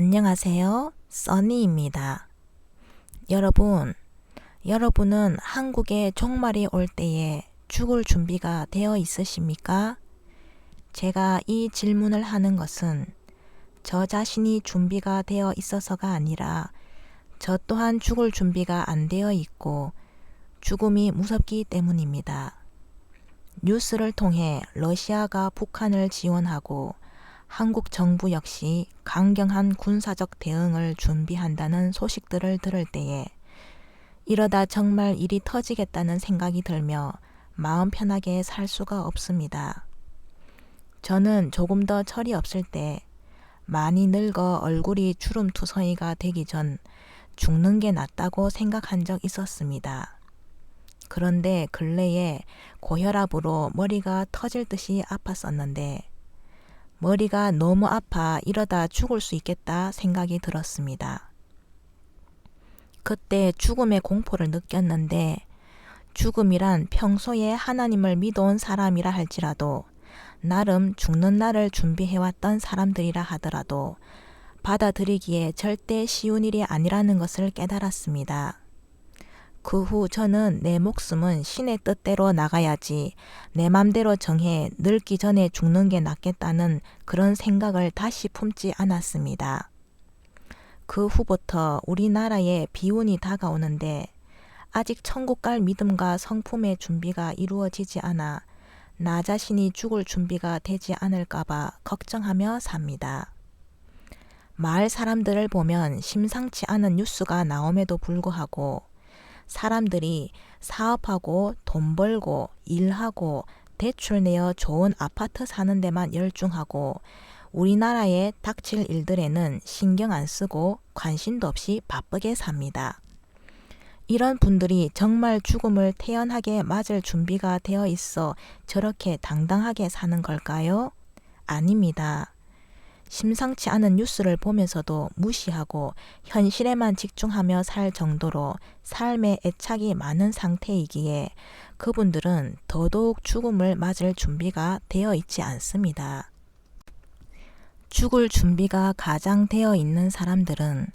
안녕하세요. 써니입니다. 여러분은 한국에 종말이 올 때에 죽을 준비가 되어 있으십니까? 제가 이 질문을 하는 것은 저 자신이 준비가 되어 있어서가 아니라 저 또한 죽을 준비가 안 되어 있고 죽음이 무섭기 때문입니다. 뉴스를 통해 러시아가 북한을 지원하고 한국 정부 역시 강경한 군사적 대응을 준비한다는 소식들을 들을 때에 이러다 정말 일이 터지겠다는 생각이 들며 마음 편하게 살 수가 없습니다. 저는 조금 더 철이 없을 때 많이 늙어 얼굴이 주름투성이가 되기 전 죽는 게 낫다고 생각한 적 있었습니다. 그런데 근래에 고혈압으로 머리가 터질 듯이 아팠었는데 머리가 너무 아파 이러다 죽을 수 있겠다 생각이 들었습니다. 그때 죽음의 공포를 느꼈는데 죽음이란 평소에 하나님을 믿어온 사람이라 할지라도 나름 죽는 날을 준비해왔던 사람들이라 하더라도 받아들이기에 절대 쉬운 일이 아니라는 것을 깨달았습니다. 그 후 저는 내 목숨은 신의 뜻대로 나가야지 내 맘대로 정해 늙기 전에 죽는 게 낫겠다는 그런 생각을 다시 품지 않았습니다. 그 후부터 우리나라에 비운이 다가오는데 아직 천국 갈 믿음과 성품의 준비가 이루어지지 않아 나 자신이 죽을 준비가 되지 않을까봐 걱정하며 삽니다. 마을 사람들을 보면 심상치 않은 뉴스가 나옴에도 불구하고 사람들이 사업하고 돈 벌고 일하고 대출 내어 좋은 아파트 사는 데만 열중하고 우리나라에 닥칠 일들에는 신경 안 쓰고 관심도 없이 바쁘게 삽니다. 이런 분들이 정말 죽음을 태연하게 맞을 준비가 되어 있어 저렇게 당당하게 사는 걸까요? 아닙니다. 심상치 않은 뉴스를 보면서도 무시하고 현실에만 집중하며 살 정도로 삶에 애착이 많은 상태이기에 그분들은 더더욱 죽음을 맞을 준비가 되어 있지 않습니다. 죽을 준비가 가장 되어 있는 사람들은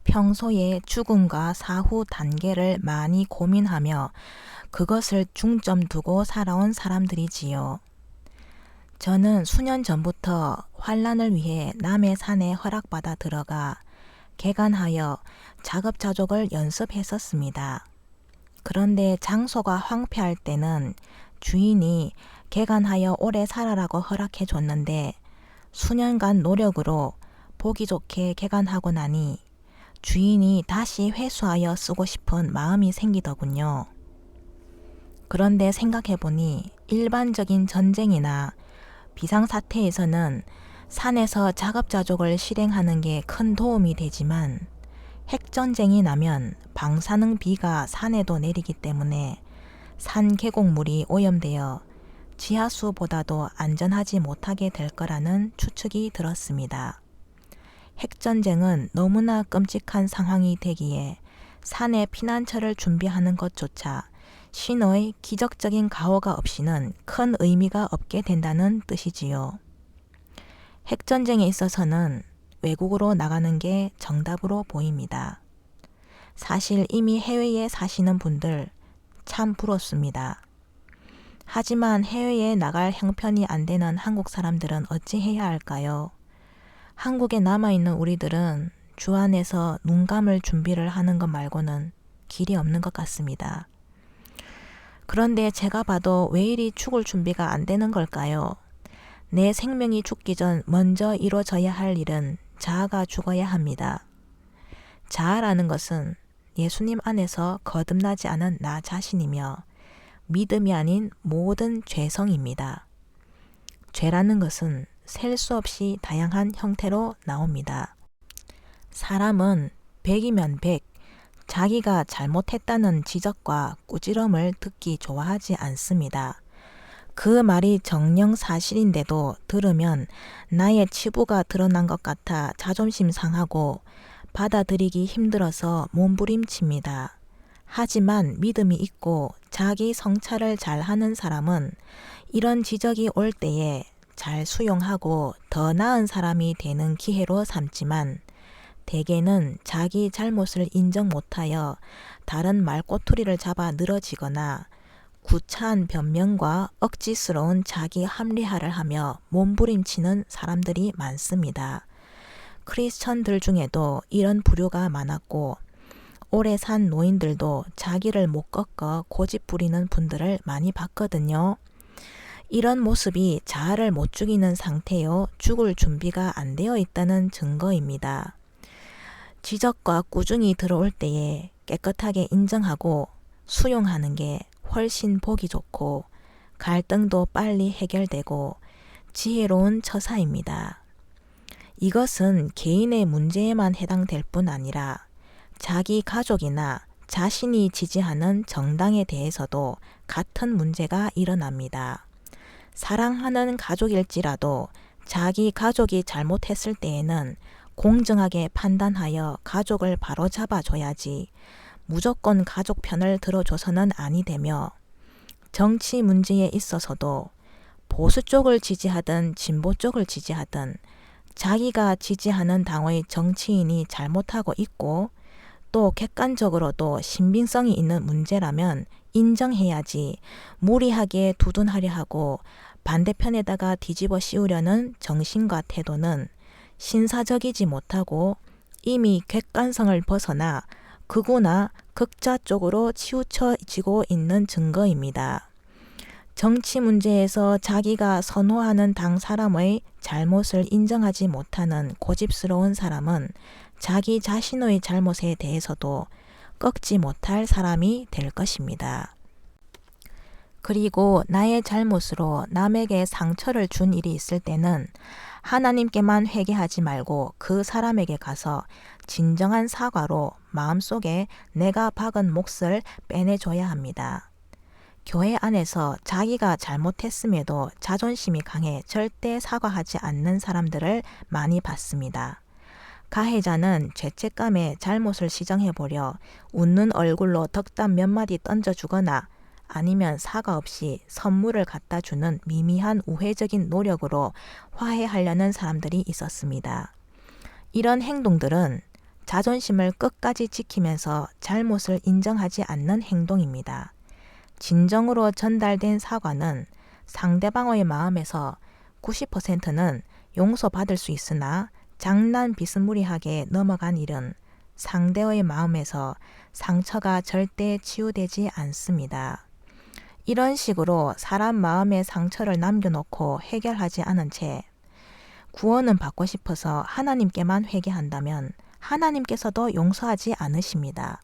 평소에 죽음과 사후 단계를 많이 고민하며 그것을 중점 두고 살아온 사람들이지요. 저는 수년 전부터 환란을 위해 남의 산에 허락받아 들어가 개간하여 자급자족을 연습했었습니다. 그런데 장소가 황폐할 때는 주인이 개간하여 오래 살아라고 허락해 줬는데 수년간 노력으로 보기 좋게 개간하고 나니 주인이 다시 회수하여 쓰고 싶은 마음이 생기더군요. 그런데 생각해보니 일반적인 전쟁이나 비상사태에서는 산에서 자급자족을 실행하는 게 큰 도움이 되지만 핵전쟁이 나면 방사능 비가 산에도 내리기 때문에 산 계곡물이 오염되어 지하수보다도 안전하지 못하게 될 거라는 추측이 들었습니다. 핵전쟁은 너무나 끔찍한 상황이 되기에 산에 피난처를 준비하는 것조차 신의 기적적인 가호가 없이는 큰 의미가 없게 된다는 뜻이지요. 핵전쟁에 있어서는 외국으로 나가는 게 정답으로 보입니다. 사실 이미 해외에 사시는 분들 참 부럽습니다. 하지만 해외에 나갈 형편이 안 되는 한국 사람들은 어찌 해야 할까요? 한국에 남아있는 우리들은 주 안에서 눈 감을 준비를 하는 것 말고는 길이 없는 것 같습니다. 그런데 제가 봐도 왜 이리 죽을 준비가 안 되는 걸까요? 내 생명이 죽기 전 먼저 이루어져야 할 일은 자아가 죽어야 합니다. 자아라는 것은 예수님 안에서 거듭나지 않은 나 자신이며 믿음이 아닌 모든 죄성입니다. 죄라는 것은 셀 수 없이 다양한 형태로 나옵니다. 사람은 100이면 100, 자기가 잘못했다는 지적과 꾸지람을 듣기 좋아하지 않습니다. 그 말이 정녕 사실인데도 들으면 나의 치부가 드러난 것 같아 자존심 상하고 받아들이기 힘들어서 몸부림칩니다. 하지만 믿음이 있고 자기 성찰을 잘하는 사람은 이런 지적이 올 때에 잘 수용하고 더 나은 사람이 되는 기회로 삼지만 대개는 자기 잘못을 인정 못하여 다른 말꼬투리를 잡아 늘어지거나 구차한 변명과 억지스러운 자기 합리화를 하며 몸부림치는 사람들이 많습니다. 크리스천들 중에도 이런 부류가 많았고 오래 산 노인들도 자기를 못 꺾어 고집 부리는 분들을 많이 봤거든요. 이런 모습이 자아를 못 죽이는 상태요 죽을 준비가 안 되어 있다는 증거입니다. 지적과 꾸중이 들어올 때에 깨끗하게 인정하고 수용하는 게 훨씬 보기 좋고 갈등도 빨리 해결되고 지혜로운 처사입니다. 이것은 개인의 문제에만 해당될 뿐 아니라 자기 가족이나 자신이 지지하는 정당에 대해서도 같은 문제가 일어납니다. 사랑하는 가족일지라도 자기 가족이 잘못했을 때에는 공정하게 판단하여 가족을 바로잡아줘야지 무조건 가족 편을 들어줘서는 아니 되며 정치 문제에 있어서도 보수 쪽을 지지하든 진보 쪽을 지지하든 자기가 지지하는 당의 정치인이 잘못하고 있고 또 객관적으로도 신빙성이 있는 문제라면 인정해야지 무리하게 두둔하려 하고 반대편에다가 뒤집어 씌우려는 정신과 태도는 신사적이지 못하고 이미 객관성을 벗어나 극우나 극자 쪽으로 치우쳐지고 있는 증거입니다. 정치 문제에서 자기가 선호하는 당 사람의 잘못을 인정하지 못하는 고집스러운 사람은 자기 자신의 잘못에 대해서도 꺾지 못할 사람이 될 것입니다. 그리고 나의 잘못으로 남에게 상처를 준 일이 있을 때는 하나님께만 회개하지 말고 그 사람에게 가서 진정한 사과로 마음속에 내가 박은 몫을 빼내줘야 합니다. 교회 안에서 자기가 잘못했음에도 자존심이 강해 절대 사과하지 않는 사람들을 많이 봤습니다. 가해자는 죄책감에 잘못을 시정해보려 웃는 얼굴로 덕담 몇 마디 던져주거나 아니면 사과 없이 선물을 갖다 주는 미미한 우회적인 노력으로 화해하려는 사람들이 있었습니다. 이런 행동들은 자존심을 끝까지 지키면서 잘못을 인정하지 않는 행동입니다. 진정으로 전달된 사과는 상대방의 마음에서 90%는 용서받을 수 있으나 장난 비스무리하게 넘어간 일은 상대의 마음에서 상처가 절대 치유되지 않습니다. 이런 식으로 사람 마음에 상처를 남겨놓고 해결하지 않은 채 구원은 받고 싶어서 하나님께만 회개한다면 하나님께서도 용서하지 않으십니다.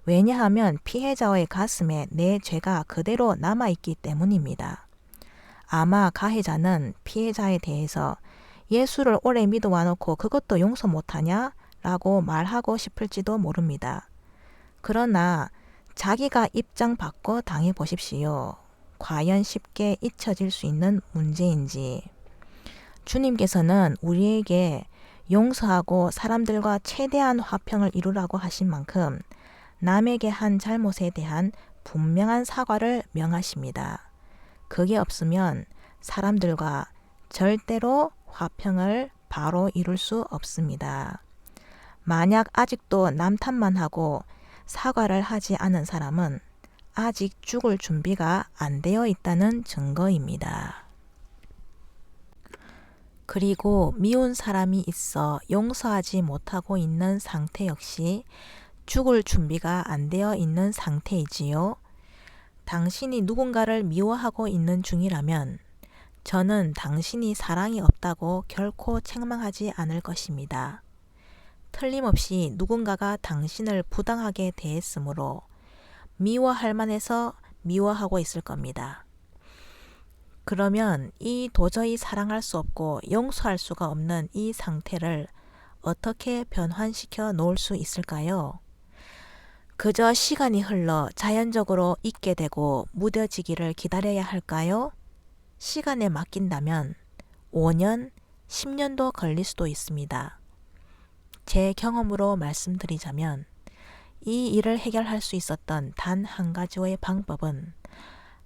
왜냐하면 피해자의 가슴에 내 죄가 그대로 남아있기 때문입니다. 아마 가해자는 피해자에 대해서 예수를 오래 믿어와 놓고 그것도 용서 못하냐? 라고 말하고 싶을지도 모릅니다. 그러나 자기가 입장 바꿔 당해 보십시오. 과연 쉽게 잊혀질 수 있는 문제인지. 주님께서는 우리에게 용서하고 사람들과 최대한 화평을 이루라고 하신 만큼 남에게 한 잘못에 대한 분명한 사과를 명하십니다. 그게 없으면 사람들과 절대로 화평을 바로 이룰 수 없습니다. 만약 아직도 남 탓만 하고 사과를 하지 않은 사람은 아직 죽을 준비가 안 되어 있다는 증거입니다. 그리고 미운 사람이 있어 용서하지 못하고 있는 상태 역시 죽을 준비가 안 되어 있는 상태이지요. 당신이 누군가를 미워하고 있는 중이라면 저는 당신이 사랑이 없다고 결코 책망하지 않을 것입니다. 틀림없이 누군가가 당신을 부당하게 대했으므로 미워할 만해서 미워하고 있을 겁니다. 그러면 이 도저히 사랑할 수 없고 용서할 수가 없는 이 상태를 어떻게 변환시켜 놓을 수 있을까요? 그저 시간이 흘러 자연적으로 잊게 되고 무뎌지기를 기다려야 할까요? 시간에 맡긴다면 5년, 10년도 걸릴 수도 있습니다. 제 경험으로 말씀드리자면 이 일을 해결할 수 있었던 단 한 가지의 방법은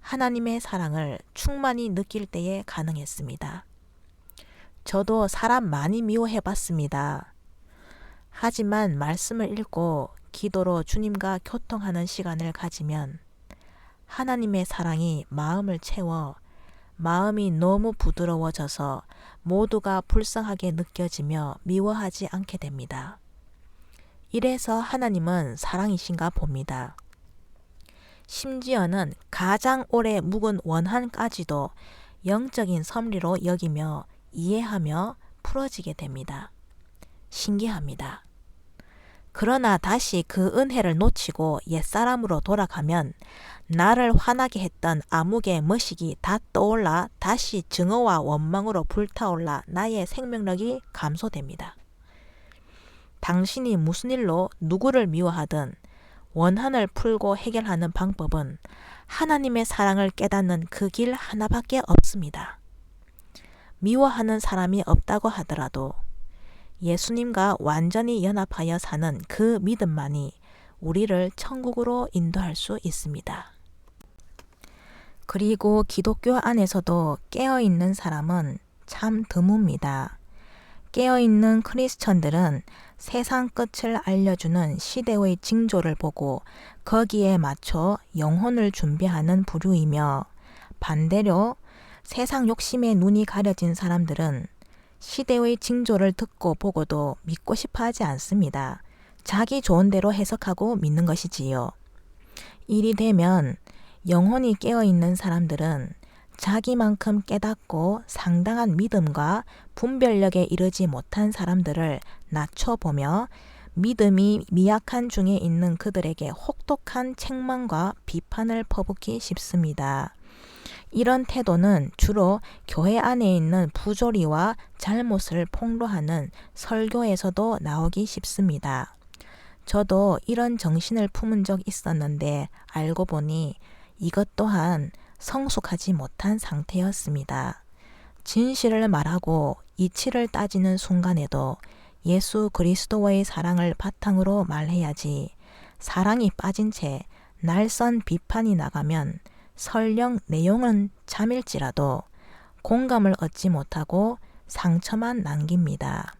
하나님의 사랑을 충만히 느낄 때에 가능했습니다. 저도 사람 많이 미워해 봤습니다. 하지만 말씀을 읽고 기도로 주님과 교통하는 시간을 가지면 하나님의 사랑이 마음을 채워 마음이 너무 부드러워져서 모두가 불쌍하게 느껴지며 미워하지 않게 됩니다. 이래서 하나님은 사랑이신가 봅니다. 심지어는 가장 오래 묵은 원한까지도 영적인 섭리로 여기며 이해하며 풀어지게 됩니다. 신기합니다. 그러나 다시 그 은혜를 놓치고 옛사람으로 돌아가면 나를 화나게 했던 암흑의 머시기 다 떠올라 다시 증오와 원망으로 불타올라 나의 생명력이 감소됩니다. 당신이 무슨 일로 누구를 미워하든 원한을 풀고 해결하는 방법은 하나님의 사랑을 깨닫는 그 길 하나밖에 없습니다. 미워하는 사람이 없다고 하더라도 예수님과 완전히 연합하여 사는 그 믿음만이 우리를 천국으로 인도할 수 있습니다. 그리고 기독교 안에서도 깨어있는 사람은 참 드뭅니다. 깨어있는 크리스천들은 세상 끝을 알려주는 시대의 징조를 보고 거기에 맞춰 영혼을 준비하는 부류이며, 반대로 세상 욕심에 눈이 가려진 사람들은 시대의 징조를 듣고 보고도 믿고 싶어 하지 않습니다. 자기 좋은 대로 해석하고 믿는 것이지요. 일이 되면 영혼이 깨어있는 사람들은 자기만큼 깨닫고 상당한 믿음과 분별력에 이르지 못한 사람들을 낮춰보며 믿음이 미약한 중에 있는 그들에게 혹독한 책망과 비판을 퍼붓기 쉽습니다. 이런 태도는 주로 교회 안에 있는 부조리와 잘못을 폭로하는 설교에서도 나오기 쉽습니다. 저도 이런 정신을 품은 적 있었는데 알고 보니 이것 또한 성숙하지 못한 상태였습니다. 진실을 말하고 이치를 따지는 순간에도 예수 그리스도의 사랑을 바탕으로 말해야지, 사랑이 빠진 채 날선 비판이 나가면 설령 내용은 참일지라도 공감을 얻지 못하고 상처만 남깁니다.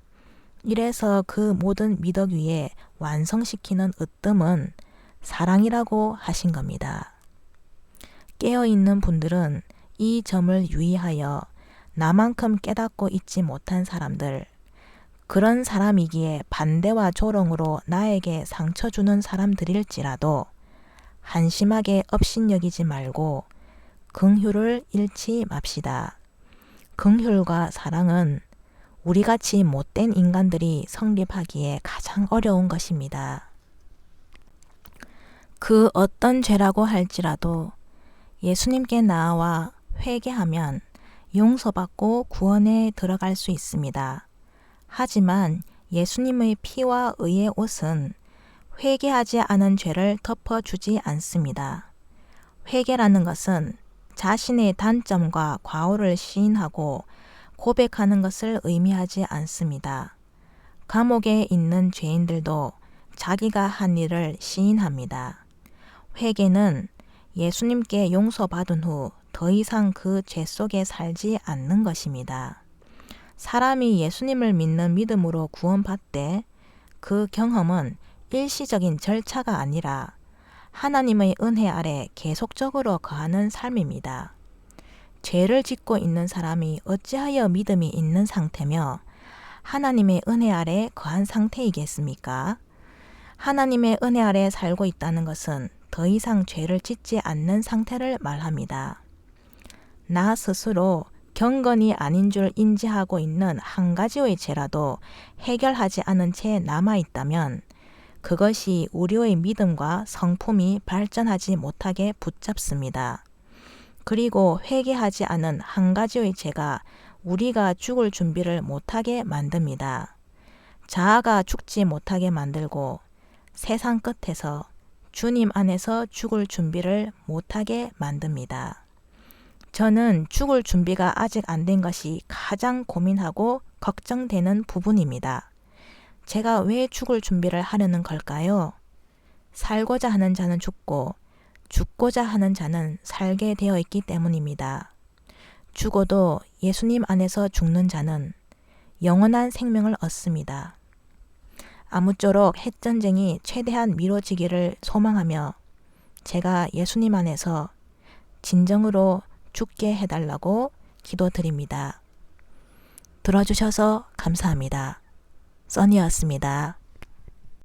이래서 그 모든 미덕 위에 완성시키는 으뜸은 사랑이라고 하신 겁니다. 깨어있는 분들은 이 점을 유의하여 나만큼 깨닫고 있지 못한 사람들, 그런 사람이기에 반대와 조롱으로 나에게 상처 주는 사람들일지라도 한심하게 업신여기지 말고 긍휼을 잃지 맙시다. 긍휼과 사랑은 우리같이 못된 인간들이 성립하기에 가장 어려운 것입니다. 그 어떤 죄라고 할지라도 예수님께 나아와 회개하면 용서받고 구원에 들어갈 수 있습니다. 하지만 예수님의 피와 의의 옷은 회개하지 않은 죄를 덮어주지 않습니다. 회개라는 것은 자신의 단점과 과오를 시인하고 고백하는 것을 의미하지 않습니다. 감옥에 있는 죄인들도 자기가 한 일을 시인합니다. 회개는 예수님께 용서받은 후 더 이상 그 죄 속에 살지 않는 것입니다. 사람이 예수님을 믿는 믿음으로 구원받되 그 경험은 일시적인 절차가 아니라 하나님의 은혜 아래 계속적으로 거하는 삶입니다. 죄를 짓고 있는 사람이 어찌하여 믿음이 있는 상태며 하나님의 은혜 아래 거한 상태이겠습니까? 하나님의 은혜 아래 살고 있다는 것은 더 이상 죄를 짓지 않는 상태를 말합니다. 나 스스로 경건이 아닌 줄 인지하고 있는 한 가지의 죄라도 해결하지 않은 채 남아있다면 그것이 우리의 믿음과 성품이 발전하지 못하게 붙잡습니다. 그리고 회개하지 않은 한 가지의 죄가 우리가 죽을 준비를 못하게 만듭니다. 자아가 죽지 못하게 만들고 세상 끝에서 주님 안에서 죽을 준비를 못하게 만듭니다. 저는 죽을 준비가 아직 안 된 것이 가장 고민하고 걱정되는 부분입니다. 제가 왜 죽을 준비를 하려는 걸까요? 살고자 하는 자는 죽고 죽고자 하는 자는 살게 되어 있기 때문입니다. 죽어도 예수님 안에서 죽는 자는 영원한 생명을 얻습니다. 아무쪼록 핵전쟁이 최대한 미뤄지기를 소망하며 제가 예수님 안에서 진정으로 죽게 해달라고 기도드립니다. 들어주셔서 감사합니다. 써니였습니다.